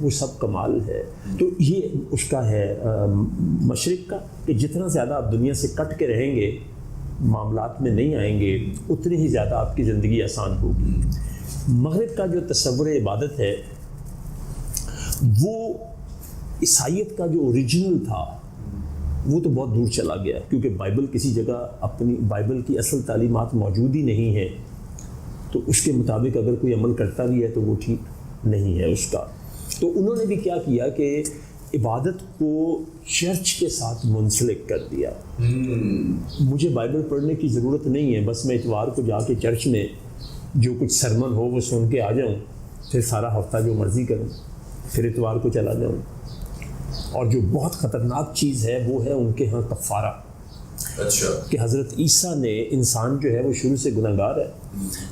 وہ سب کمال ہے. تو یہ اس کا ہے مشرق کا کہ جتنا زیادہ آپ دنیا سے کٹ کے رہیں گے، معاملات میں نہیں آئیں گے، اتنی ہی زیادہ آپ کی زندگی آسان ہوگی. مغرب کا جو تصور عبادت ہے وہ عیسائیت کا جو اوریجنل تھا وہ تو بہت دور چلا گیا، کیونکہ بائبل کسی جگہ اپنی بائبل کی اصل تعلیمات موجود ہی نہیں ہیں، تو اس کے مطابق اگر کوئی عمل کرتا بھی ہے تو وہ ٹھیک نہیں ہے اس کا. تو انہوں نے بھی کیا کیا کہ عبادت کو چرچ کے ساتھ منسلک کر دیا. مجھے بائبل پڑھنے کی ضرورت نہیں ہے، بس میں اتوار کو جا کے چرچ میں جو کچھ سرمن ہو وہ سن کے آ جاؤں، پھر سارا ہفتہ جو مرضی کروں، پھر اتوار کو چلا جاؤں. اور جو بہت خطرناک چیز ہے وہ ہے ان کے ہاں کفارہ. اچھا. کہ حضرت عیسیٰ نے، انسان جو ہے وہ شروع سے گناہگار ہے،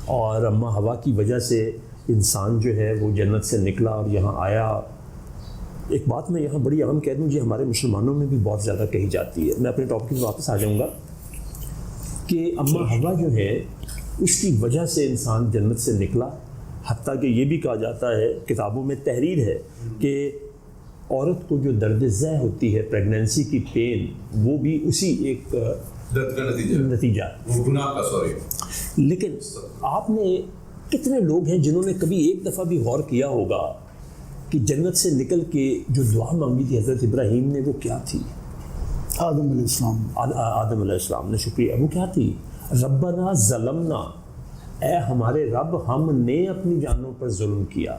اور اماں ہوا کی وجہ سے انسان جو ہے وہ جنت سے نکلا اور یہاں آیا. ایک بات میں یہاں بڑی عام کہہ دوں، یہ ہمارے مسلمانوں میں بھی بہت زیادہ کہی جاتی ہے. میں اپنے ٹاپک میں واپس آ جاؤں گا کہ اماں ہوا جو ہے اس کی وجہ سے انسان جنت سے نکلا. حتیٰ کہ یہ بھی کہا جاتا ہے، کتابوں میں تحریر ہے کہ عورت کو جو درد ذہ ہوتی ہے، پریگننسی کی پین، وہ بھی اسی ایک درد کا نتیجہ وہ گناہ کا. سوری. لیکن آپ نے کتنے لوگ ہیں جنہوں نے کبھی ایک دفعہ بھی غور کیا ہوگا کہ جنت سے نکل کے جو دعا مانگی تھی حضرت ابراہیم نے وہ کیا تھی؟ آدم علیہ السلام. آدم علیہ السلام نے، شکریہ. وہ کیا تھی؟ ربنا ظلمنا، اے ہمارے رب ہم نے اپنی جانوں پر ظلم کیا.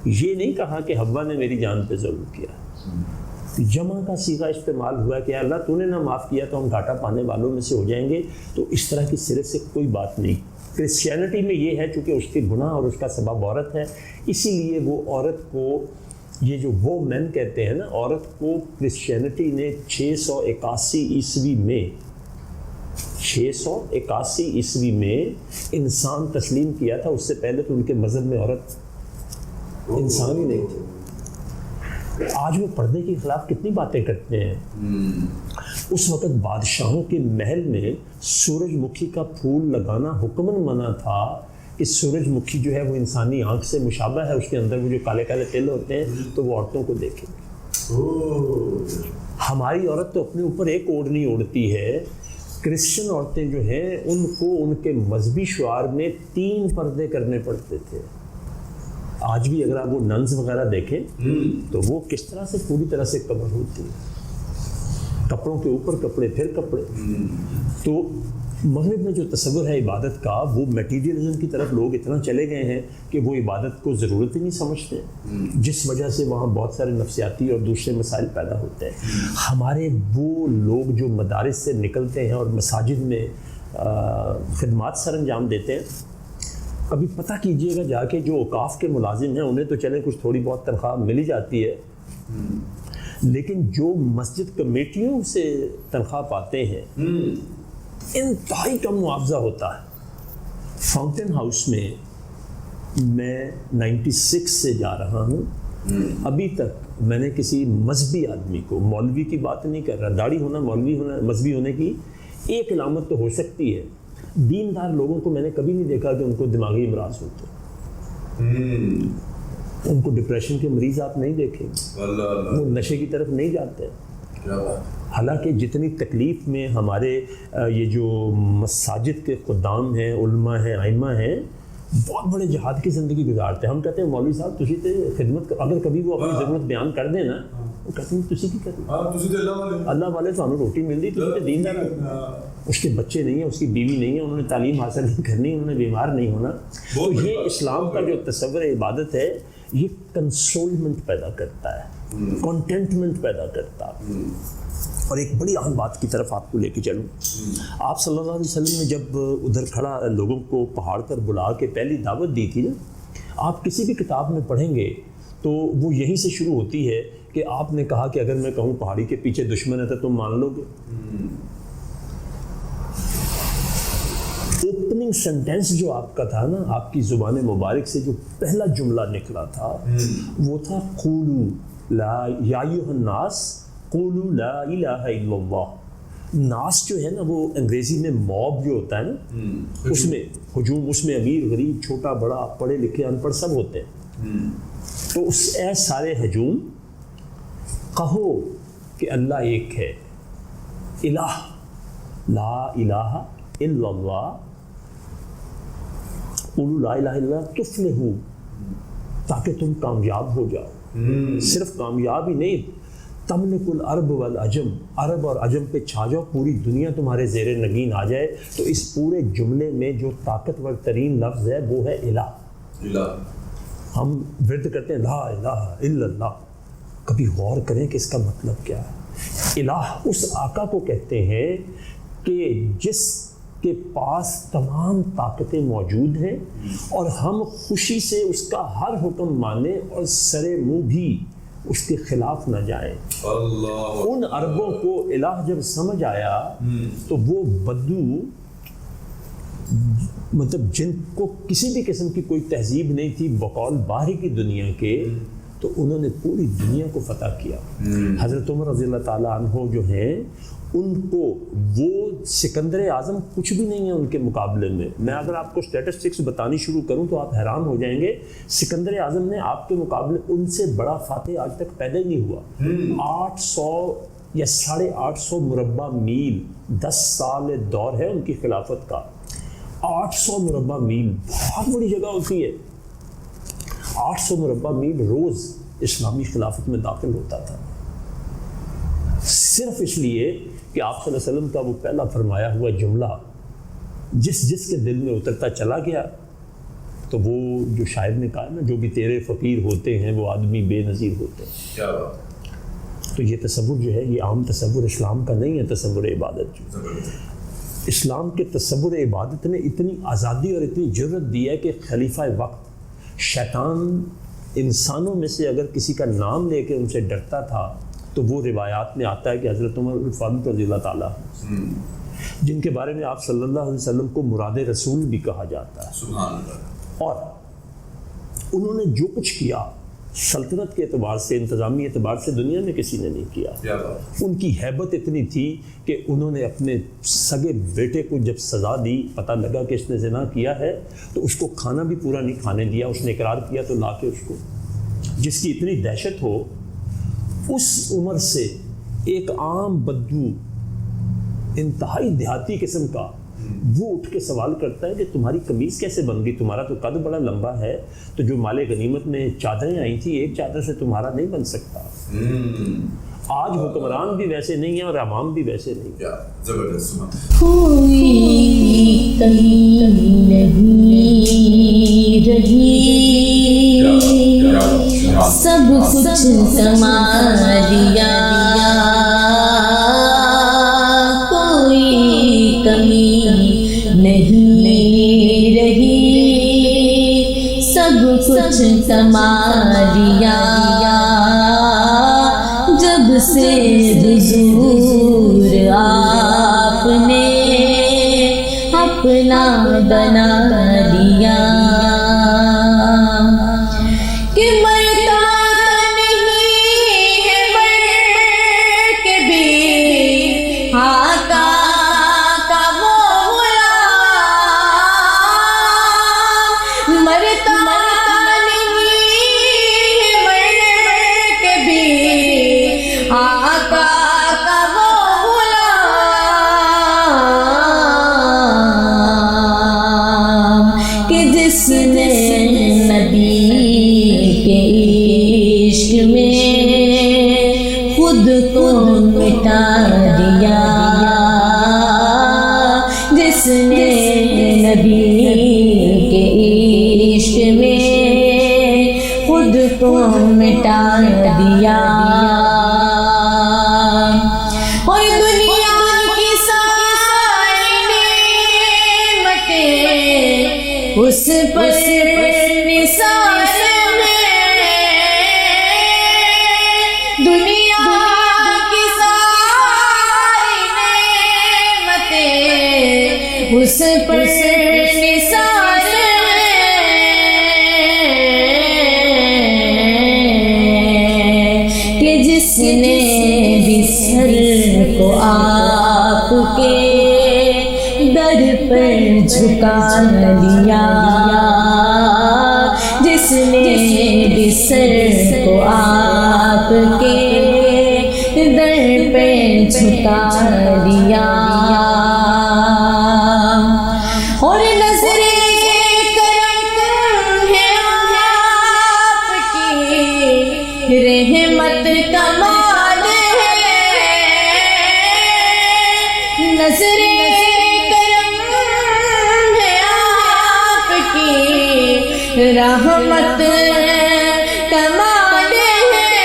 یہ نہیں کہا کہ حوا نے میری جان پہ ظلم کیا. جمع کا صیغہ استعمال ہوا کہ اللہ تو نے نہ معاف کیا تو ہم گھاٹا پانے والوں میں سے ہو جائیں گے. تو اس طرح کی سرے سے کوئی بات نہیں. کرسچینٹی میں یہ ہے چونکہ اس کے گناہ اور اس کا سبب عورت ہے، اسی لیے وہ عورت کو، یہ جو وہ مین کہتے ہیں نا، عورت کو کرسچینٹی نے 681 عیسوی میں 681 عیسوی میں انسان تسلیم کیا تھا. اس سے پہلے تو ان کے مذہب میں عورت انسان ہی نہیں تھی. آج وہ پردے کے خلاف کتنی باتیں کرتے ہیں. اس وقت بادشاہوں کے محل میں سورج مکھی کا پھول لگانا حکمن منع تھا کہ سورج مکھی جو ہے وہ انسانی آنکھ سے مشابہ ہے، اس کے اندر وہ جو کالے کالے تل ہوتے ہیں تو وہ عورتوں کو دیکھیں گے. ہماری عورت تو اپنے اوپر ایک اوڑھنی اوڑھتی ہے. کرسچن عورتیں جو ہیں ان کو ان کے مذہبی شعار میں 3 پردے کرنے پڑتے تھے. آج بھی اگر آپ وہ ننز وغیرہ دیکھیں تو وہ کس طرح سے پوری طرح سے کور ہوتی ہے، کپڑوں کے اوپر کپڑے پھر کپڑے. تو مغرب میں جو تصور ہے عبادت کا، وہ میٹیریلزم کی طرف لوگ اتنا چلے گئے ہیں کہ وہ عبادت کو ضرورت ہی نہیں سمجھتے، جس وجہ سے وہاں بہت سارے نفسیاتی اور دوسرے مسائل پیدا ہوتے ہیں. ہمارے وہ لوگ جو مدارس سے نکلتے ہیں اور مساجد میں خدمات سر انجام دیتے ہیں، ابھی پتہ کیجئے گا جا کے جو اوقاف کے ملازم ہیں انہیں تو چلیں کچھ تھوڑی بہت تنخواہ مل ہی جاتی ہے، لیکن جو مسجد کمیٹیوں سے تنخواہ پاتے ہیں انتہائی کم معاوضہ ہوتا ہے. فاؤنٹین ہاؤس میں 96 سے جا رہا ہوں، ابھی تک میں نے کسی مذہبی آدمی کو، مولوی کی بات نہیں کر رہا، داڑھی ہونا، مولوی ہونا، مذہبی ہونے کی ایک علامت تو ہو سکتی ہے، دیندار لوگوں کو میں نے کبھی نہیں دیکھا کہ ان کو دماغی امراض ہوتے. ان کو ڈپریشن کے مریض آپ نہیں دیکھیں گے، وہ نشے کی طرف نہیں جاتے. حالانکہ جتنی تکلیف میں ہمارے یہ جو مساجد کے خدام ہیں، علماء ہیں، ائمہ ہیں، بہت بڑے جہاد کی زندگی گزارتے ہیں. ہم کہتے ہیں مولوی صاحب تسی تے خدمت، اگر کبھی وہ اپنی ضرورت بیان کر دیں نا، وہ کہتے ہیں تسی کی کرتے اللہ والے تو ہمیں روٹی مل رہی، تسی تے دیندار. اس کے بچے نہیں ہیں، اس کی بیوی نہیں ہے، انہوں نے تعلیم حاصل نہیں کرنی، انہوں نے بیمار نہیں ہونا. تو یہ اسلام کا جو تصور عبادت ہے یہ کنسولمنٹ پیدا کرتا ہے، کنٹینٹمنٹ پیدا کرتا ہے. اور ایک بڑی اہم بات کی طرف آپ کو لے کے چلوں. آپ صلی اللہ علیہ وسلم نے جب ادھر کھڑا لوگوں کو پہاڑ پر بلا کے پہلی دعوت دی تھی نا، آپ کسی بھی کتاب میں پڑھیں گے تو وہ یہیں سے شروع ہوتی ہے کہ آپ نے کہا کہ اگر میں کہوں پہاڑی کے پیچھے دشمن ہے تو تم مان لو گے. اوپننگ سینٹینس جو آپ کا تھا نا، آپ کی زبان مبارک سے جو پہلا جملہ نکلا تھا وہ تھا قولوا لا یا ایھا الناس قولوا لا الہ الا اللہ. ناس جو ہے نا وہ انگریزی میں موب جو ہوتا ہے نا، اس میں ہجوم، اس میں امیر غریب چھوٹا بڑا پڑھے لکھے ان پڑھ سب ہوتے ہیں. تو اس اے سارے ہجوم کہو کہ اللہ ایک ہے، الہ لا الہ الا اللہ، قولوا لا الہ الا اللہ تفلحوا، تاکہ تم کامیاب ہو جاؤ۔ صرف کامیاب ہی نہیں، تملک العرب والعجم، عرب اور عجم پہ چھا جاؤ، پوری دنیا تمہارے زیر نگین آ جائے۔ تو اس پورے جملے میں جو طاقتور ترین لفظ ہے وہ ہے الہ۔ ہم ورد کرتے ہیں لا الہ الا اللہ، کبھی غور کریں کہ اس کا مطلب کیا ہے۔ الہ اس آقا کو کہتے ہیں کہ جس کے پاس تمام طاقتیں موجود ہیں اور ہم خوشی سے اس کا ہر حکم مانیں اور سرے منہ بھی اس کے خلاف نہ جائیں۔ ان عربوں کو الہ جب سمجھ آیا تو وہ بدو، مطلب جن کو کسی بھی قسم کی کوئی تہذیب نہیں تھی بقول باہری کی دنیا کے، تو انہوں نے پوری دنیا کو فتح کیا۔ حضرت عمر رضی اللہ تعالیٰ عنہ جو ہیں، ان کو وہ سکندر اعظم کچھ بھی نہیں ہے ان کے مقابلے میں۔ میں اگر آپ کو اسٹیٹسٹکس بتانی شروع کروں تو آپ حیران ہو جائیں گے، سکندر اعظم نے آپ کے مقابلے ان سے بڑا فاتح آج تک پیدا ہی نہیں ہوا۔ 800 یا 850 مربع میل 10 سال دور ہے ان کی خلافت کا۔ 800 مربع میل بہت بڑی جگہ ہوتی ہے۔ 800 مربع میل روز اسلامی خلافت میں داخل ہوتا تھا، صرف اس لیے کہ آپ صلی اللہ علیہ وسلم کا وہ پہلا فرمایا ہوا جملہ جس کے دل میں اترتا چلا گیا، تو وہ جو شاعر نے کہا نا، جو بھی تیرے فقیر ہوتے ہیں وہ آدمی بے نظیر ہوتے ہیں۔ کیا بات۔ تو یہ تصور جو ہے یہ عام تصور اسلام کا نہیں ہے۔ تصور عبادت جو اسلام کے تصور عبادت نے اتنی آزادی اور اتنی جرت دی ہے کہ خلیفہ وقت شیطان انسانوں میں سے اگر کسی کا نام لے کے ان سے ڈرتا تھا تو وہ روایات میں آتا ہے کہ حضرت عمر فاروق رضی اللہ تعالیٰ جن کے بارے میں آپ صلی اللہ علیہ وسلم کو مراد رسول بھی کہا جاتا ہے، سبحان اللہ، اور انہوں نے جو کچھ کیا سلطنت کے اعتبار سے، انتظامی اعتبار سے دنیا میں کسی نے نہیں کیا۔ کیا بات۔ ان کی ہیبت اتنی تھی کہ انہوں نے اپنے سگے بیٹے کو جب سزا دی، پتہ لگا کہ اس نے زنا کیا ہے، تو اس کو کھانا بھی پورا نہیں کھانے دیا۔ اس نے اقرار کیا تو لا کے اس کو، جس کی اتنی دہشت ہو، اس عمر سے ایک عام بدو انتہائی دیہاتی قسم کا وہ اٹھ کے سوال کرتا ہے کہ تمہاری قمیض کیسے بن گئی، تمہارا تو قد بڑا لمبا ہے، تو جو مال غنیمت میں چادریں آئی تھی ایک چادر سے تمہارا نہیں بن سکتا۔ آج حکمران بھی ویسے نہیں ہیں اور عوام بھی ویسے نہیں۔ کیا زبردست۔ کوئی کمی نہیں رہی، سب کچھ تمہاریا، کوئی کمی نہیں رہی، سب کچھ تمہاریا، جب سے حضور آپ نے اپنا بنا لیا، کہ مرتا نہیں ہے مر کے بھی آقا کا وہ غلام، مرتا نہیں ہے مر کے بھی آقا کا وہ غلام، کہ جس نے نبی کے عشق میں خود کو مٹا دیا، جس نے نبی کے عشق میں خود کو مٹا دیا، اور دنیا کی ساری نعمتیں اس پر نثار میں، دنیا کی ساری نعمتیں اس پر نثار میں، کہ جس نے بھی سر کو آپ کے در پر جھکا لیا، جس نے بھی سر کو آپ کے در پہ جھکا دیا اور نظر کرم ہے آپ کی رحمت کمال ہے نظر رحمت کمال ہے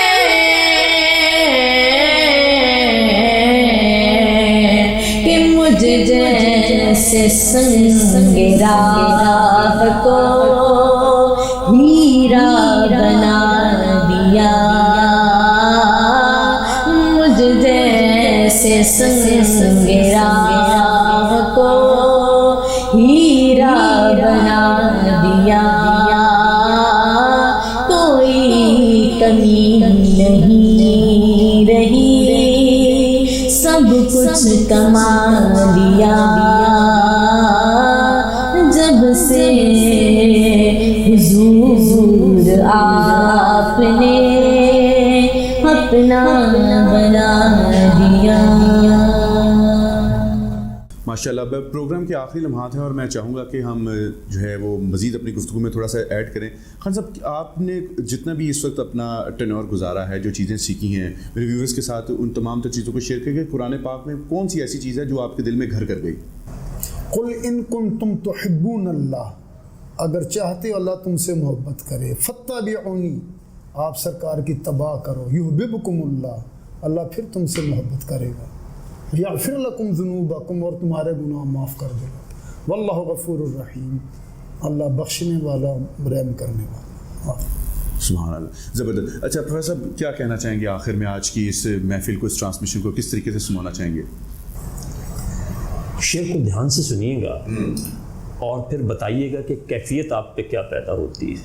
کہ مجھ جیسے سنگ راہ کو ہیرا بنا دیا مجھ جیسے سنگ راہ کو ہیرا بنا دیا کمی نہیں رہی سب کچھ کما لیا جب سے حضور آپ نے اپنا بنا دیا. ماشاءاللہ. اب پروگرام کے آخری لمحات ہیں اور میں چاہوں گا کہ ہم جو ہے وہ مزید اپنی گفتگو میں تھوڑا سا ایڈ کریں. خان صاحب, آپ نے جتنا بھی اس وقت اپنا ٹینور گزارا ہے, جو چیزیں سیکھی ہیں, میرے ویورز کے ساتھ ان تمام تر چیزوں کو شیئر کریں کہ قرآن پاک میں کون سی ایسی چیز ہے جو آپ کے دل میں گھر کر گئی؟ قل ان کنتم تحبون اللہ, اگر چاہتے ہو اللہ تم سے محبت کرے, فاتبعونی, آپ سرکار کی اتباع کرو, یحببکم اللہ, اللہ پھر تم سے محبت کرے گا, یغفر لکم ذنوبکم, اور تمہارے گناہ معاف کر دے گا, واللہ غفور الرحیم, اللہ بخشنے والا رحم کرنے والا. سبحان اللہ, زبردست. اچھا پروفیسر صاحب, کیا کہنا چاہیں گے آخر میں آج کی اس محفل کو, اس ٹرانسمیشن کو کس طریقے سے سنانا چاہیں گے؟ شعر کو دھیان سے سنیے گا اور پھر بتائیے گا کہ کیفیت آپ پہ کیا پیدا ہوتی ہے.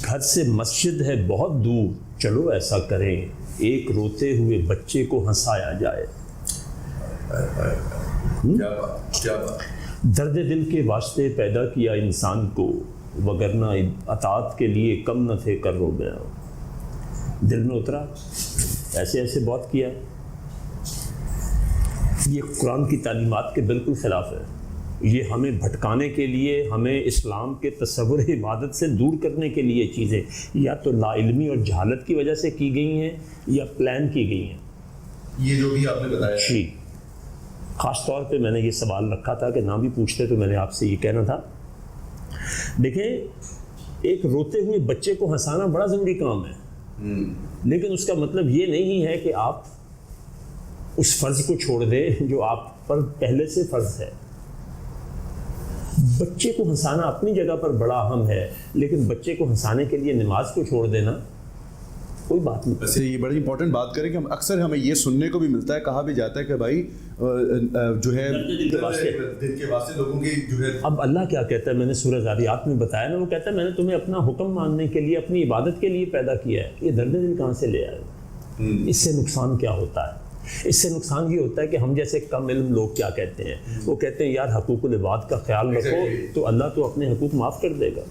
گھر سے مسجد ہے بہت دور, چلو ایسا کریں ایک روتے ہوئے بچے کو ہنسایا جائے. درد دل کے واسطے پیدا کیا انسان کو, وگرنہ اطاعت کے لیے کم نہ تھے کر رو گیا. دل میں اترا, ایسے ایسے بہت کیا. یہ قرآن کی تعلیمات کے بالکل خلاف ہے. یہ ہمیں بھٹکانے کے لیے, ہمیں اسلام کے تصور عبادت سے دور کرنے کے لیے چیزیں یا تو لا علمی اور جہالت کی وجہ سے کی گئی ہیں یا پلان کی گئی ہیں. یہ جو بھی آپ نے بتایا, جی, خاص طور پہ میں نے یہ سوال رکھا تھا کہ نہ بھی پوچھتے تو میں نے آپ سے یہ کہنا تھا. دیکھیں, ایک روتے ہوئے بچے کو ہنسانا بڑا ضروری کام ہے, لیکن اس کا مطلب یہ نہیں ہے کہ آپ اس فرض کو چھوڑ دیں جو آپ پر پہلے سے فرض ہے. بچے کو ہنسانا اپنی جگہ پر بڑا اہم ہے, لیکن بچے کو ہنسانے کے لیے نماز کو چھوڑ دینا کوئی بات نہیں. ویسے یہ بڑی امپورٹنٹ بات کریں کہ ہم اکثر ہمیں یہ سننے کو بھی ملتا ہے, کہا بھی جاتا ہے کہ بھائی جو ہے دل کے واسطے لوگوں کی جو ہے. اب اللہ کیا کہتا ہے, میں نے سورہ ذاریات میں بتایا نا, وہ کہتا ہے میں نے تمہیں اپنا حکم ماننے کے لیے, اپنی عبادت کے لیے پیدا کیا ہے. یہ درد دل کہاں سے لے آئے؟ اس سے نقصان کیا ہوتا ہے؟ اس سے نقصان یہ ہوتا ہے کہ ہم جیسے کم علم لوگ کیا کہتے ہیں, وہ کہتے ہیں یار حقوق العباد کا خیال رکھو تو اللہ تو اپنے حقوق معاف کر دے گا.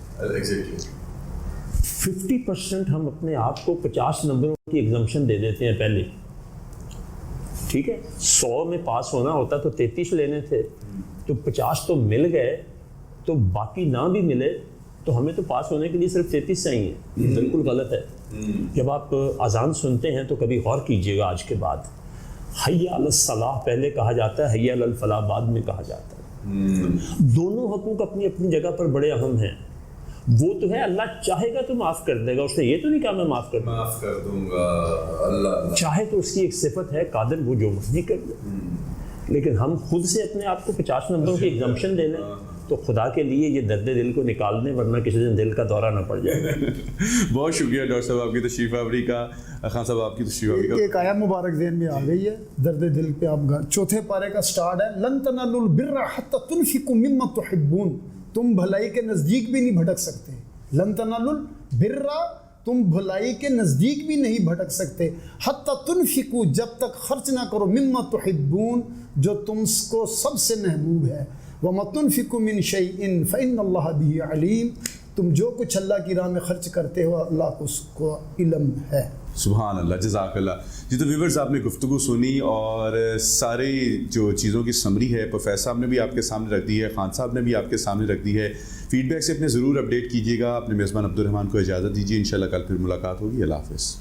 50% ہم اپنے آپ کو 50 نمبروں کی ایگزمپشن دے دیتے ہیں پہلے. ٹھیک ہے, 100 میں پاس ہونا ہوتا تو 33 لینے تھے, تو 50 تو مل گئے, تو باقی نہ بھی ملے تو ہمیں تو پاس ہونے کے لیے صرف 33 چاہیے. یہ بالکل غلط ہے. جب آپ اذان سنتے ہیں تو کبھی غور کیجیے گا, آج کے بعد حی علی الصلاح پہلے کہا جاتا ہے, حی علی الفلاح بعد میں کہا جاتا ہے. دونوں حقوق اپنی اپنی جگہ پر بڑے اہم ہیں. وہ تو ہے اللہ چاہے گا تو معاف کر دے گا, اس نے یہ تو نہیں کہا میں معاف کر دوں گا. اللہ چاہے تو اس کی ایک صفت ہے قادر, وہ جو مرضی کر دے. لیکن ہم خود سے اپنے آپ کو 50 نمبروں کی ایگزمپشن دے لیں تو خدا کے لیے یہ درد دل کو نکال دیں, ورنہ کسی دن دل کا دورہ نہ پڑ جائے. بہت شکریہ ڈاکٹر صاحب آپ کی تشریف آوری کا. خان صاحب آپ کی تشریف آوری کا. ایک آیا مبارک ذہن میں آ گئی ہے درد دل پہ. آپ 4تھے پارے کا سٹارٹ ہے, لن تنالوا البر حتى تنفقوا مما تحبون, تم بھلائی کے نزدیک بھی نہیں بھٹک سکتے. لن تنالوا البر, تم بھلائی کے نزدیک بھی نہیں بھٹک سکتے. حتی تنفقوا, جب تک خرچ نہ کرو, مما تحبون, جو تم کو سب سے محبوب ہے. وما تنفقوا من شيء فإن الله به عليم, تم جو کچھ اللہ کی راہ میں خرچ کرتے ہو اللہ کو اس کو علم ہے۔ سبحان اللہ، جزاک اللہ۔ جی تو ویورز، آپ نے گفتگو سنی اور ساری جو چیزوں کی سمری ہے پروفیسر صاحب نے بھی آپ کے سامنے رکھ دی ہے، خان صاحب نے بھی آپ کے سامنے رکھ دی ہے۔ فیڈ بیک سے اپنے ضرور اپڈیٹ کیجیے گا۔ اپنے میزبان عبدالرحمان کو اجازت دیجیے، انشاءاللہ کل پھر ملاقات ہوگی۔ اللہ حافظ۔